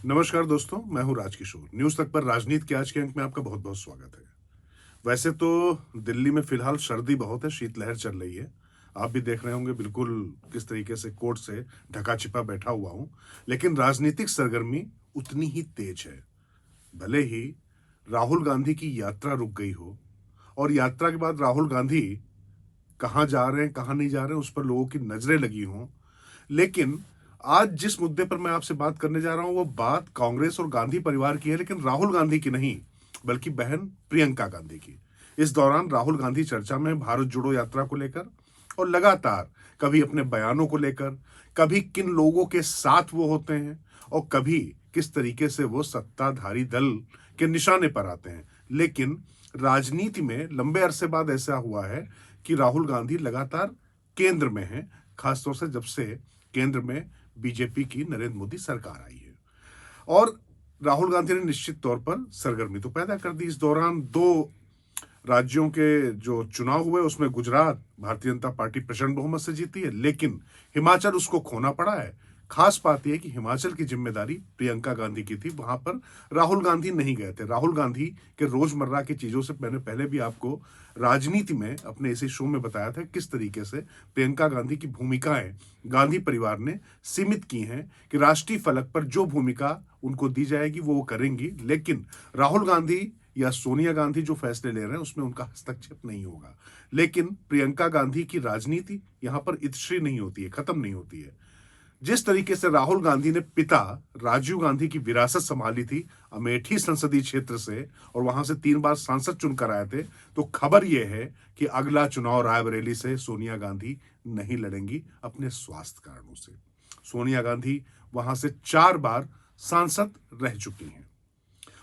नमस्कार दोस्तों, मैं हूं राजकिशोर। न्यूज तक पर राजनीति के आज के अंक में आपका बहुत बहुत स्वागत है। वैसे तो दिल्ली में फिलहाल सर्दी बहुत है, शीतलहर चल रही है। आप भी देख रहे होंगे बिल्कुल किस तरीके से कोट से ढका छिपा बैठा हुआ हूं। लेकिन राजनीतिक सरगर्मी उतनी ही तेज है। भले ही राहुल गांधी की यात्रा रुक गई हो और यात्रा के बाद राहुल गांधी कहाँ जा रहे हैं कहाँ नहीं जा रहे हैं उस पर लोगों की नजरें लगी हों, लेकिन आज जिस मुद्दे पर मैं आपसे बात करने जा रहा हूं वो बात कांग्रेस और गांधी परिवार की है, लेकिन राहुल गांधी की नहीं, बल्कि बहन प्रियंका गांधी की। इस दौरान राहुल गांधी चर्चा में भारत जोड़ो यात्रा को लेकर और लगातार कभी अपने बयानों को लेकर, कभी किन लोगों के साथ वो होते हैं और कभी किस तरीके से वो सत्ताधारी दल के निशाने पर आते हैं। लेकिन राजनीति में लंबे अरसे बाद ऐसा हुआ है कि राहुल गांधी लगातार केंद्र में हैं, खासतौर से जब से केंद्र में बीजेपी की नरेंद्र मोदी सरकार आई है। और राहुल गांधी ने निश्चित तौर पर सरगर्मी तो पैदा कर दी। इस दौरान दो राज्यों के जो चुनाव हुए उसमें गुजरात भारतीय जनता पार्टी प्रचंड बहुमत से जीती है, लेकिन हिमाचल उसको खोना पड़ा है। खास बात यह कि हिमाचल की जिम्मेदारी प्रियंका गांधी की थी, वहां पर राहुल गांधी नहीं गए थे। राहुल गांधी के रोजमर्रा की चीजों से मैंने पहले भी आपको राजनीति में अपने इसी शो में बताया था किस तरीके से प्रियंका गांधी की भूमिकाएं गांधी परिवार ने सीमित की हैं कि राष्ट्रीय फलक पर जो भूमिका उनको दी जाएगी वो करेंगी, लेकिन राहुल गांधी या सोनिया गांधी जो फैसले ले रहे हैं उसमें उनका हस्तक्षेप नहीं होगा। लेकिन प्रियंका गांधी की राजनीति यहां पर इतश्री नहीं होती है, खत्म नहीं होती है। जिस तरीके से राहुल गांधी ने पिता राजीव गांधी की विरासत संभाली थी अमेठी संसदीय क्षेत्र से और वहां से 3 बार सांसद चुनकर आए थे, तो खबर यह है कि अगला चुनाव रायबरेली से सोनिया गांधी नहीं लड़ेंगी अपने स्वास्थ्य कारणों से। सोनिया गांधी वहां से 4 बार सांसद रह चुकी हैं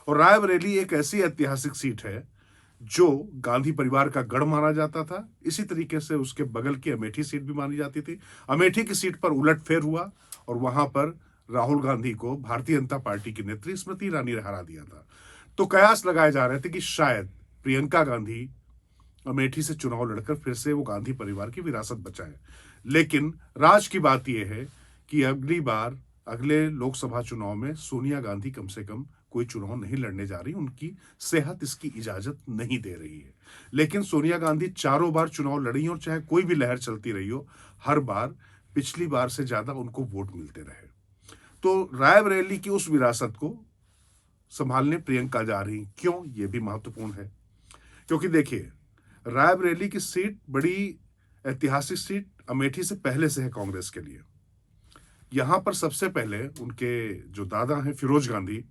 और रायबरेली एक ऐसी ऐतिहासिक सीट है जो गांधी परिवार का गढ़ माना जाता था। इसी तरीके से उसके बगल की अमेठी सीट भी मानी जाती थी। अमेठी की सीट पर उलटफेर हुआ और वहां पर राहुल गांधी को भारतीय जनता पार्टी की नेत्री स्मृति ईरानी ने हरा दिया था। तो कयास लगाए जा रहे थे कि शायद प्रियंका गांधी अमेठी से चुनाव लड़कर फिर से वो गांधी परिवार की विरासत बचाए। लेकिन राज की बात यह है कि अगली बार अगले लोकसभा चुनाव में सोनिया गांधी कम से कम कोई चुनाव नहीं लड़ने जा रही, उनकी सेहत इसकी इजाजत नहीं दे रही है। लेकिन सोनिया गांधी 4 बार चुनाव लड़ी और चाहे कोई भी लहर चलती रही हो, हर बार पिछली बार से ज्यादा उनको वोट मिलते रहे। तो रायबरेली की उस विरासत को संभालने प्रियंका जा रही, क्यों, यह भी महत्वपूर्ण है। क्योंकि देखिए, रायबरेली की सीट बड़ी ऐतिहासिक सीट अमेठी से पहले से है कांग्रेस के लिए। यहां पर सबसे पहले उनके जो दादा हैं फिरोज गांधी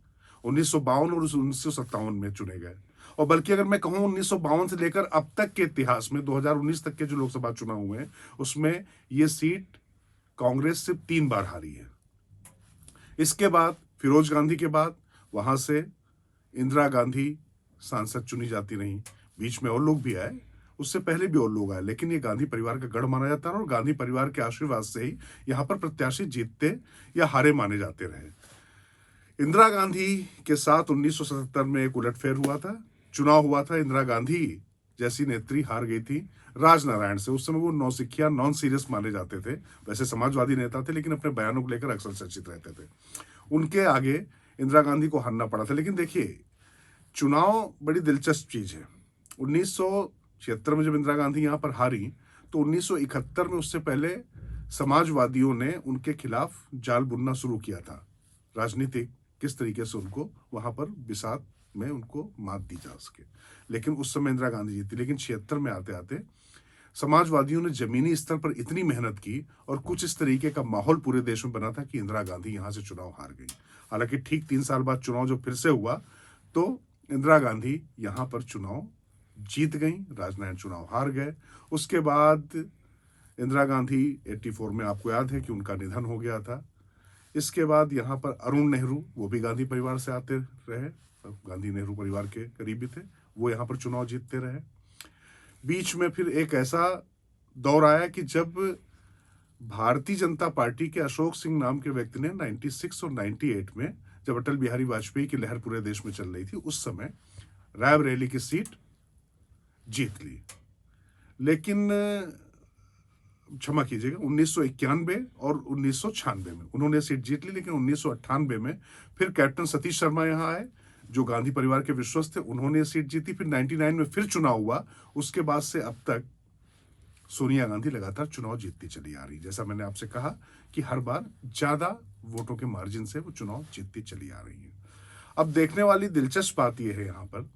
1952 और 1957 में चुने गए, और बल्कि अगर मैं कहूं 1952 से लेकर अब तक के इतिहास में 2019 तक के जो लोकसभा चुनाव हुए हैं उसमें यह सीट कांग्रेस सिर्फ 3 बार हारी है। इसके बाद फिरोज गांधी के बाद वहां से इंदिरा गांधी सांसद चुनी जाती रही। बीच में और लोग भी आए, उससे पहले भी और लोग आए, लेकिन ये गांधी परिवार का गढ़ माना जाता है और गांधी परिवार के आशीर्वाद से ही यहां पर प्रत्याशी जीतते या हारे माने जाते रहे। इंदिरा गांधी के साथ 1977 में एक उलटफेर हुआ था, चुनाव हुआ था। इंदिरा गांधी जैसी नेत्री हार गई थी राजनारायण से। उस समय वो नौसिखिया नॉन सीरियस माने जाते थे, वैसे समाजवादी नेता थे लेकिन अपने बयानों को लेकर अक्सर चर्चित रहते थे। उनके आगे इंदिरा गांधी को हारना पड़ा था। लेकिन देखिए, चुनाव बड़ी दिलचस्प चीज है। 1976 में जब इंदिरा गांधी यहां पर हारी तो 1971 में उससे पहले समाजवादियों ने उनके खिलाफ जाल बुनना शुरू किया था, राजनीतिक किस तरीके से उनको वहां पर बिसात में उनको मात दी जा सके। लेकिन उस समय इंदिरा गांधी जीती। लेकिन 76 में आते आते समाजवादियों ने जमीनी स्तर पर इतनी मेहनत की और कुछ इस तरीके का माहौल पूरे देश में बना था कि इंदिरा गांधी यहां से चुनाव हार गई। हालांकि ठीक 3 साल बाद चुनाव जब फिर से हुआ तो इंदिरा गांधी यहां पर चुनाव जीत गई, राजनारायण चुनाव हार गए। उसके बाद इंदिरा गांधी 84 में आपको याद है कि उनका निधन हो गया था। इसके बाद यहाँ पर अरुण नेहरू, वो भी गांधी परिवार से आते रहे, गांधी नेहरू परिवार के करीबी थे, वो यहाँ पर चुनाव जीतते रहे। बीच में फिर एक ऐसा दौर आया कि जब भारतीय जनता पार्टी के अशोक सिंह नाम के व्यक्ति ने 96 और 98 में जब अटल बिहारी वाजपेयी की लहर पूरे देश में चल रही थी, उस समय रायबरेली की सीट जीत ली। लेकिन क्षमा कीजिएगा, 1991 और 1996 में उन्होंने सीट जीत ली, लेकिन 1998 में फिर कैप्टन सतीश शर्मा यहाँ आए जो गांधी परिवार के विश्वस्त थे, उन्होंने सीट जीती। फिर 99 में फिर चुनाव हुआ। उसके बाद से अब तक सोनिया गांधी लगातार चुनाव जीतती चली आ रही। जैसा मैंने आपसे कहा कि हर बार ज्यादा वोटों के मार्जिन से वो चुनाव जीतती चली आ रही है। अब देखने वाली दिलचस्प बात यह है यहाँ पर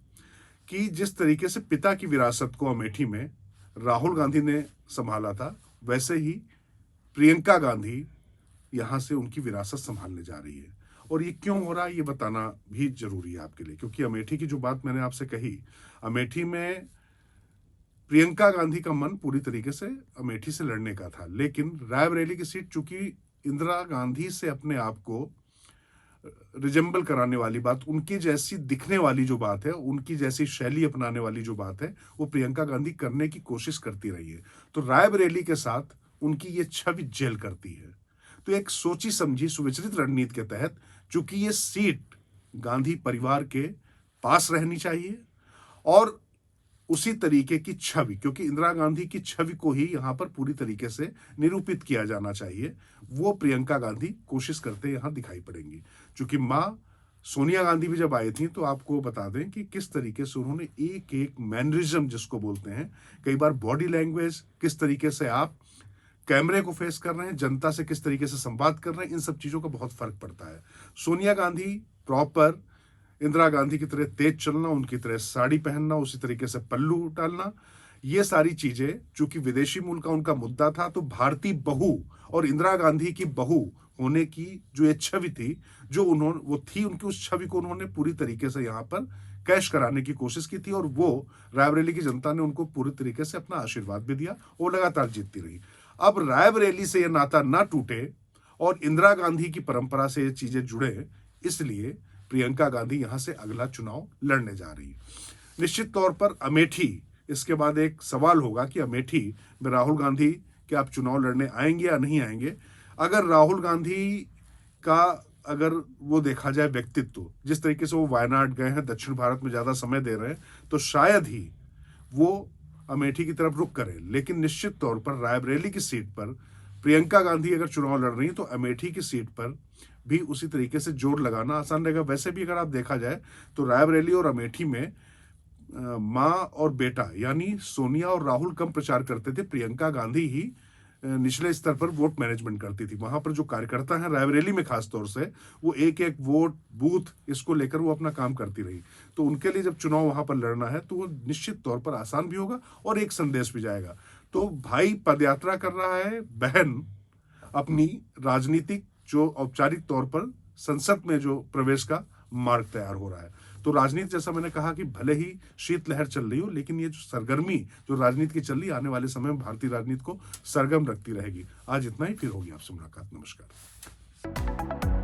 कि जिस तरीके से पिता की विरासत को अमेठी में राहुल गांधी ने संभाला था, वैसे ही प्रियंका गांधी यहां से उनकी विरासत संभालने जा रही है। और ये क्यों हो रहा है ये बताना भी जरूरी है आपके लिए, क्योंकि अमेठी की जो बात मैंने आपसे कही, अमेठी में प्रियंका गांधी का मन पूरी तरीके से अमेठी से लड़ने का था, लेकिन रायबरेली की सीट चूंकि इंदिरा गांधी से अपने आप को रिजेंबल कराने वाली बात, उनकी जैसी दिखने वाली जो बात है, उनकी जैसी शैली अपनाने वाली जो बात है, वो प्रियंका गांधी करने की कोशिश करती रही है। तो रायबरेली के साथ उनकी ये छवि जेल करती है। तो एक सोची समझी सुविचलित रणनीति के तहत, चूंकि ये सीट गांधी परिवार के पास रहनी चाहिए और उसी तरीके की छवि, क्योंकि इंदिरा गांधी की छवि को ही यहां पर पूरी तरीके से निरूपित किया जाना चाहिए, वो प्रियंका गांधी कोशिश करते यहां दिखाई पड़ेंगी। क्योंकि मां सोनिया गांधी भी जब आई थी तो आपको बता दें कि किस तरीके से उन्होंने एक एक मैनरिज्म जिसको बोलते हैं, कई बार बॉडी लैंग्वेज, किस तरीके से आप कैमरे को फेस कर रहे हैं, जनता से किस तरीके से संवाद कर रहे हैं, इन सब चीजों का बहुत फर्क पड़ता है। सोनिया गांधी प्रॉपर इंदिरा गांधी की तरह तेज चलना, उनकी तरह साड़ी पहनना, उसी तरीके से पल्लू डालना, ये सारी चीजें, चूंकि विदेशी मूल का उनका मुद्दा था, तो भारतीय बहू और इंदिरा गांधी की बहू होने की जो ये छवि थी, जो उन्होंने वो थी, उनकी उस छवि को उन्होंने पूरी तरीके से यहाँ पर कैश कराने की कोशिश की थी। और वो रायबरेली की जनता ने उनको पूरी तरीके से अपना आशीर्वाद भी दिया, वो लगातार जीतती रही। अब रायबरेली से यह नाता ना टूटे और इंदिरा गांधी की परंपरा से ये चीजें जुड़े, इसलिए प्रियंका गांधी यहां से अगला चुनाव लड़ने जा रही है। निश्चित तौर पर अमेठी, इसके बाद एक सवाल होगा कि अमेठी में राहुल गांधी क्या आप चुनाव लड़ने आएंगे या नहीं आएंगे। अगर राहुल गांधी का अगर वो देखा जाए व्यक्तित्व, जिस तरीके से वो वायनाड गए हैं, दक्षिण भारत में ज्यादा समय दे रहे हैं, तो शायद ही वो अमेठी की तरफ रुख करें। लेकिन निश्चित तौर पर रायबरेली की सीट पर प्रियंका गांधी अगर चुनाव लड़ रही है तो अमेठी की सीट पर भी उसी तरीके से जोर लगाना आसान रहेगा। वैसे भी अगर आप देखा जाए तो रायबरेली और अमेठी में माँ और बेटा यानी सोनिया और राहुल कम प्रचार करते थे, प्रियंका गांधी ही निचले स्तर पर वोट मैनेजमेंट करती थी। वहां पर जो कार्यकर्ता हैं रायबरेली में खास तौर से, वो एक एक वोट बूथ इसको लेकर वो अपना काम करती रही। तो उनके लिए जब चुनाव वहां पर लड़ना है तो वो निश्चित तौर पर आसान भी होगा और एक संदेश भी जाएगा। तो भाई पदयात्रा कर रहा है, बहन अपनी राजनीतिक जो औपचारिक तौर पर संसद में जो प्रवेश का मार्ग तैयार हो रहा है। तो राजनीति, जैसा मैंने कहा कि भले ही शीतलहर चल रही हो, लेकिन ये जो सरगर्मी जो राजनीति की चल रही, आने वाले समय में भारतीय राजनीति को सरगर्म रखती रहेगी। आज इतना ही, फिर होगी आपसे मुलाकात। नमस्कार।